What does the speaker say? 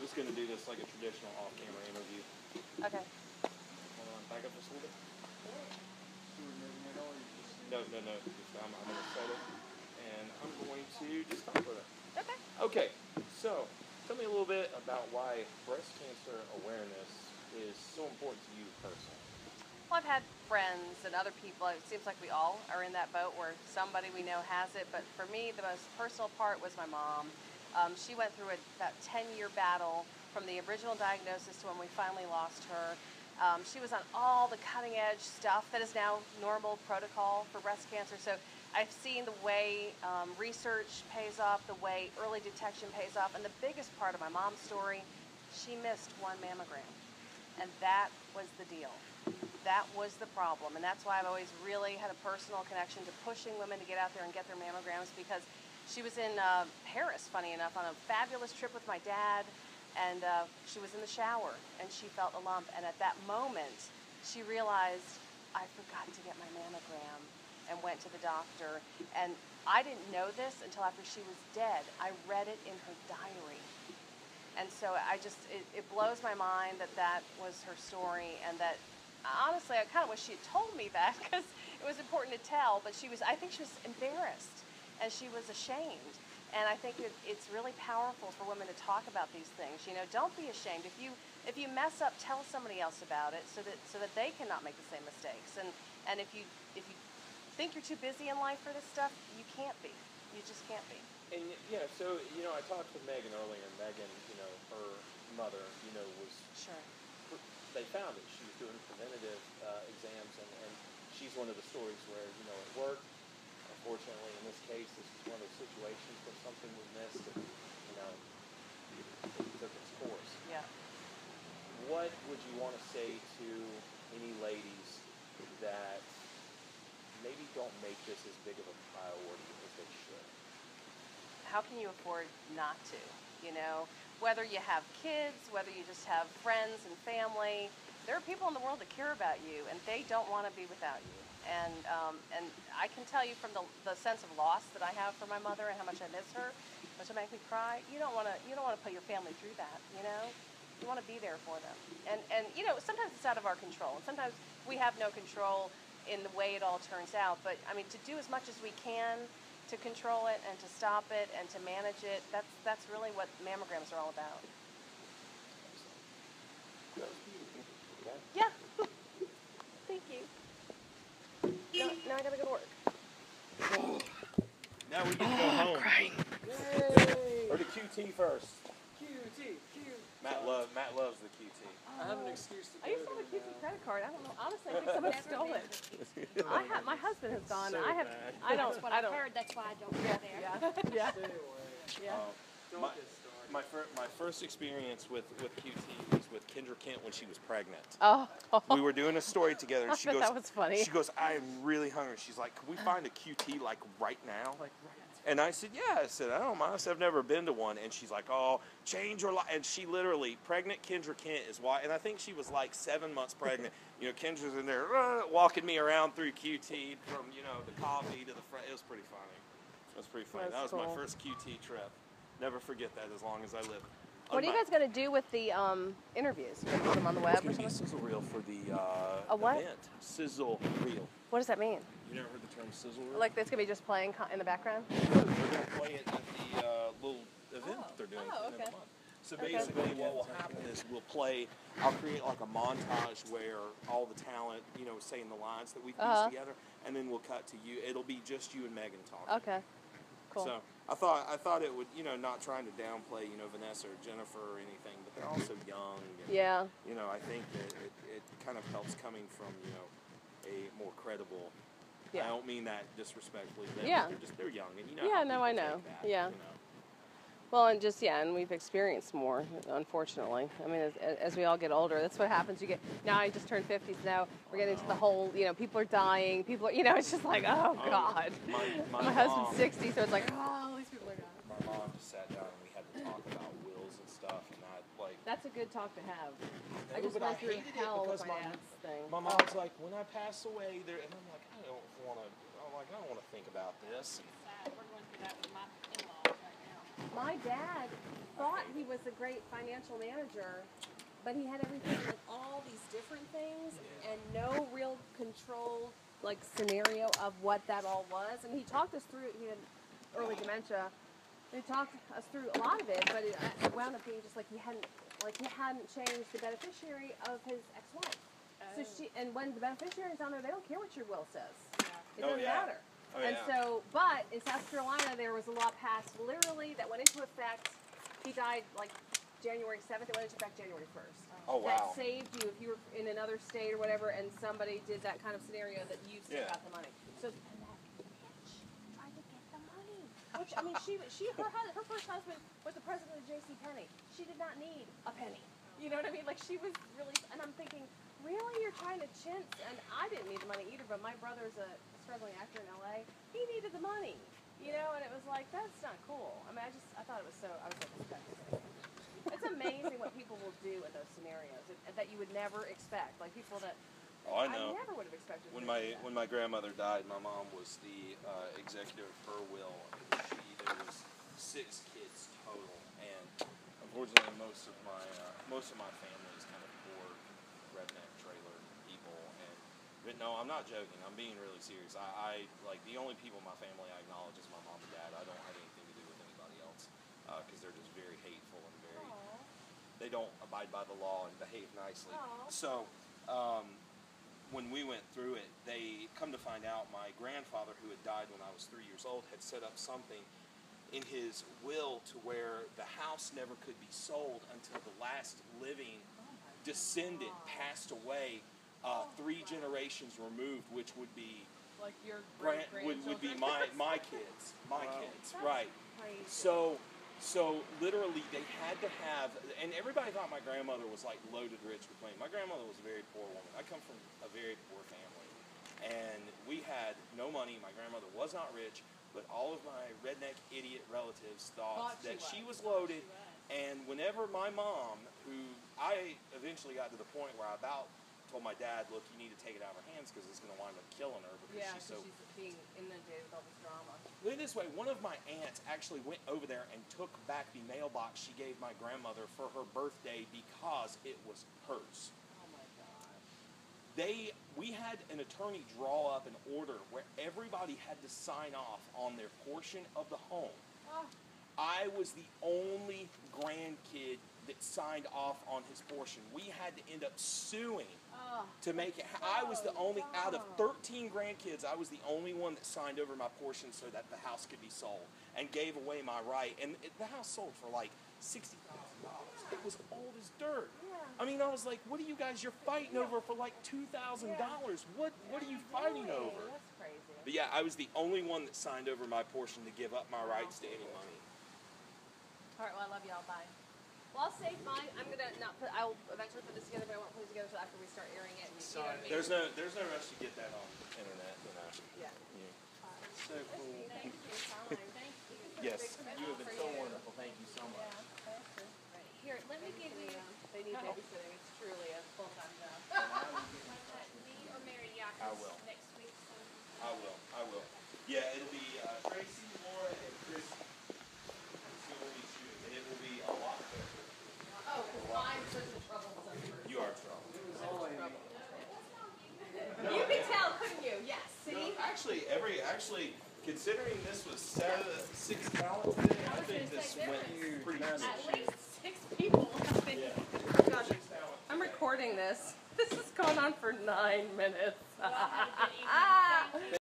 just going to do this like a traditional off-camera interview. Okay. Hold on, back up just a little bit. No. I'm going to set it, and I'm going to just start with it. Okay. Okay, so tell me a little bit about why breast cancer awareness is so important to you personally. Well, I've had friends and other people. It seems like we all are in that boat where somebody we know has it. But for me, the most personal part was my mom. She went through about 10-year battle from the original diagnosis to when we finally lost her. She was on all the cutting edge stuff that is now normal protocol for breast cancer. So I've seen the way research pays off, the way early detection pays off. And the biggest part of my mom's story, she missed one mammogram. And that was the deal. That was the problem. And that's why I've always really had a personal connection to pushing women to get out there and get their mammograms, because she was in Paris, funny enough, on a fabulous trip with my dad. And she was in the shower, and she felt a lump. And at that moment, she realized, I forgot to get my mammogram, and went to the doctor. And I didn't know this until after she was dead. I read it in her diary. And so it blows my mind that that was her story, and that, honestly, I kind of wish she had told me that, because it was important to tell. But I think she was embarrassed, and she was ashamed. And I think it's really powerful for women to talk about these things. You know, don't be ashamed. If you mess up, tell somebody else about it, so that they cannot make the same mistakes. And if you think you're too busy in life for this stuff, you can't be. You just can't be. And yeah, so I talked with Megan earlier, and Megan, her mother, was sure. They found it. She was doing preventative exams, and she's one of the stories where it worked. Unfortunately, in this case, this is one of those situations where something was missed, and it took its course. Yeah. What would you want to say to any ladies that maybe don't make this as big of a priority as they should? How can you afford not to? Whether you have kids, whether you just have friends and family, there are people in the world that care about you, and they don't want to be without you. And I can tell you from the sense of loss that I have for my mother and how much I miss her, which will make me cry. You don't want to put your family through that. You want to be there for them. And sometimes it's out of our control. And sometimes we have no control in the way it all turns out. But I mean, to do as much as we can to control it and to stop it and to manage it, that's really what mammograms are all about. Yeah. Thank you. Now I gotta go to work. Now we get to go home. Crying. Or the QT first. QT. Matt loves the QT. I have an excuse to go. I used to have a QT credit card. I don't know. Honestly, I think somebody stole it. My husband has gone. So I don't. That's what I've heard. That's why I don't go there. Yeah. Stay away. Yeah. Don't get started. My first experience with QT was with Kendra Kent when she was pregnant. Oh. We were doing a story together, and she goes, that was funny. She goes, I am really hungry. She's like, can we find a QT like right now? And I said, yeah. I said, I don't mind. I said, I've never been to one. And she's like, oh, change your life. And she literally, pregnant Kendra Kent is why. And I think she was like 7 months pregnant. Kendra's in there walking me around through QT from, the coffee to the front. It was pretty funny. It was pretty funny. That was cool. my first QT trip. Never forget that as long as I live. What are you guys going to do with the interviews? You going to put them on the web It's or going to be a something? sizzle reel for the A what? event. Sizzle reel. What does that mean? You never heard the term sizzle reel? Like it's going to be just playing in the background? We're going to play it at the little event they're doing at the end of the month. So basically what will happen is I'll create like a montage where all the talent, saying the lines that we've pieced together, and then we'll cut to you. It'll be just you and Megan talking. Okay. Cool. So I thought it would, not trying to downplay, Vanessa or Jennifer or anything, but they're also young. And, yeah. I think that it kind of helps coming from, a more credible. Yeah. I don't mean that disrespectfully. Yeah. They're young, and Yeah, no, I know. That, yeah. Well, and we've experienced more, unfortunately. I mean, as we all get older, that's what happens. Now I just turned 50, so now we're getting to the whole, people are dying. People are, it's just like, oh, God. My husband's 60, so it's like, oh, these people are dying. My mom just sat down and we had to talk about wills and stuff, and that's a good talk to have. I just went through hell with my dad's thing. My mom's like, when I pass away, and I'm like, I don't want to think about this. We're going through that with my in-laws right now. my dad thought he was a great financial manager, but he had everything, like all these different things, and no real control, like scenario of what that all was. And he talked us through. He had early dementia. He talked us through a lot of it, but it wound up being just like he hadn't changed the beneficiary of his ex-wife. So and when the beneficiary's on there, they don't care what your will says. It doesn't matter. Oh, And yeah. so, but in South Carolina, there was a law passed literally that went into effect. He died like January 7th. It went into effect January 1st. Oh, wow. That saved you if you were in another state or whatever, and somebody did that kind of scenario that you still got the money. So and that bitch tried to get the money. Which I mean, her first husband was the president of JCPenney. She did not need a penny. You know what I mean? Like she was really, and I'm thinking, really, you're trying to chintz? And I didn't need the money either, but my brother's a struggling actor in LA. He needed the money, you know, and it was like, that's not cool. I mean, I thought it was so, I was like, it's amazing what people will do in those scenarios that you would never expect. Like people that I know. I never would have expected. When my grandmother died, my mom was the executive of her will. There was 6 kids total, and unfortunately, most of my family is kind of poor redneck trailer people. But no, I'm not joking. I'm being really serious. I like the only people in my family I acknowledge is my mom and dad. I don't have anything to do with anybody else because they're just very hateful and very. Aww. They don't abide by the law and behave nicely. Aww. So. When we went through it, they come to find out my grandfather, who had died when I was 3 years old, had set up something in his will to where the house never could be sold until the last living descendant passed away 3 generations removed, which would be like your would be my kids, That's right? Crazy. So literally they had to have, and everybody thought my grandmother was like loaded rich with money. My grandmother was a very poor woman. I come from a very poor family, and we had no money. My grandmother was not rich, but all of my redneck idiot relatives thought that she was loaded. And whenever my mom, who I eventually got to the point where I about told my dad, look, you need to take it out of her hands because it's going to wind up killing her because she's being inundated with all this drama. Look at this way, one of my aunts actually went over there and took back the mailbox she gave my grandmother for her birthday because it was hers. Oh my God. We had an attorney draw up an order where everybody had to sign off on their portion of the home. Oh. I was the only grandkid that signed off on his portion. We had to end up suing to make it. I was the only, out of 13 grandkids, I was the only one that signed over my portion so that the house could be sold and gave away my right. And the house sold for like $60,000. It was old as dirt. Yeah. I mean, I was like, what are you guys, you're fighting over for like $2,000. What are you fighting over? That's crazy. But yeah, I was the only one that signed over my portion to give up my rights to any money. All right, well, I love y'all. Bye. Well, I'll save mine. I'm gonna not put. I'll eventually put this together, but I won't put it together until after we start airing it. And, you know what I mean? There's no rush to get that on the internet. You know. Yeah. So cool. Thank you for your time. Thank you. Yes, Big you have been for so you. wonderful. Thank you so much. Here, let me give you They need babysitting. It's truly a full-time job. me or Mary Yakis I will. next week. So. I will. Yeah, it'll be Tracy, Laura, and Chrissy. Who will be shooting, and it will be a lot better. Oh, because mine's such a troublesome person. You are trouble. You could tell, couldn't you? Yes. See? Actually, considering this was 6 gallons today, I think this went pretty At smooth. least 6 people. I think. Yeah. Gosh, I'm recording this. This has gone on for 9 minutes.